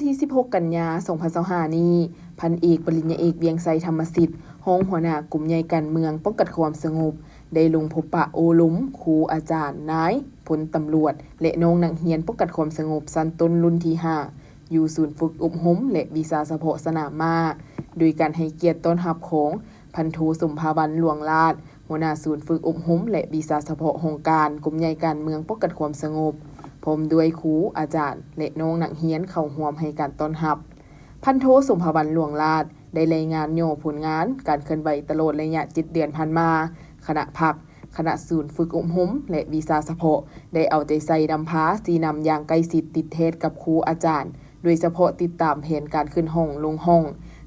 ที่ 16 กันยายน 2025 นี้พันเอกปริญญาเอกเวียงไสธรรมสิทธิ์รองหัวหน้ากลุ่มใหญ่การเมืองป้องกันความสงบได้ลงพบปะโอลุ้มครูอาจารย์นายพลตำรวจและน้องนักเรียนป้องกันความสงบชั้นต้นรุ่นที่ 5 อยู่ศูนย์ฝึกอบรมและวิชาเฉพาะสนามม้าโดยการให้เกียรติต้อนรับของพันโทสมภาวันหลวงลาดหัวหน้าศูนย์ฝึกอบรมและวิชาเฉพาะโครงการกลุ่มใหญ่การเมืองป้องกันความสงบพร้อมด้วยครูอาจารย์และน้องนักเรียนเข้าร่วมให้การต้อนรับพันโทสมภาวันหลวงลาดได้รายงานย่อผลงานการเคลื่อนไหวตลอดระยะ7 เดือนผ่านมาคณะพักคณะศูนย์ฝึกอบรมและวิชาเฉพาะได้เอาใจใส่นำพาสีนำอย่างใกล้ชิดติดเทศกับครูอาจารย์โดยเฉพาะติดตามแผนการขึ้นห้องลงห้อง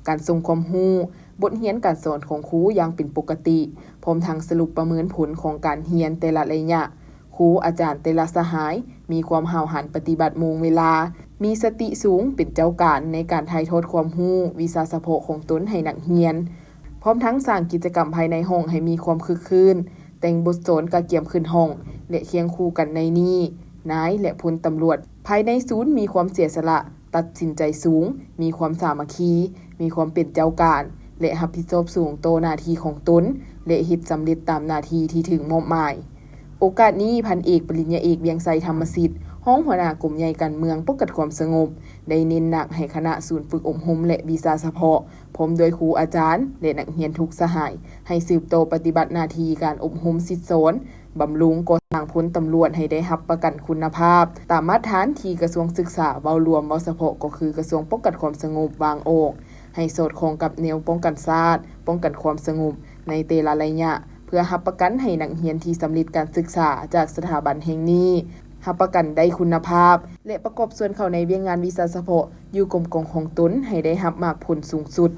การส่งความรู้บทเรียนการสอนของครูอย่างเป็นปกติพร้อมทั้งสรุปประเมินผลของการเรียนแต่ละระยะครูอาจารย์แต่ละสหายมีความห้าวหาญปฏิบัติโมงเวลามีสติสูงเป็นเจ้าการในการถ่ายทอดความรู้วิชาเฉพาะของตนให้นักเรียนพร้อมทั้งสร้างกิจกรรมภายในห้องให้มีความคึกคืนแต่งบทสนกระเกียมขึ้นห้องและเคียงคู่กันในนี้นายและพลตำรวจภายในศูนย์มีความเสียสละตัดสินใจสูงมีความสามัคคีมีความเป็นเจ้าการและรับผิดชอบสูงต่อหน้าที่ของตนและเฮ็ดสำเร็จตามหน้าที่ที่ถึงมอบหมายโอกาสนี้พันเอกปริญญาเอกเวียงไสธรรมสิทธิ์รองหัวหน้ากลุ่มใหญ่การเมืองป้องกันความสงบได้เน้นหนักให้คณะศูนย์ฝึกอบรมและวิชาเฉพาะพร้อมโดยครูอาจารย์และนักเรียนทุกสหายให้สืบต่อปฏิบัติหน้าที่การอบรมศิษย์สอนบำรุงก่อสร้างพลตำรวจให้ได้รับประกันคุณภาพตามมาตรฐานที่กระทรวงศึกษาเว้ารวมเว้าเฉพาะก็คือกระทรวงป้องกันความสงบวางออกให้สอดคล้องกับแนวป้องกันชาติป้องกันความสงบในแต่ละระยะเพื่อรับประกันให้นักเรียนที่สำเร็จการศึกษาจากสถาบันแห่งนี้รับประกันได้คุณภาพและประกอบส่วนเข้าในเวียงงานวิชาเฉพาะอยู่กรมกองของตนให้ได้รับมากผลสูงสุด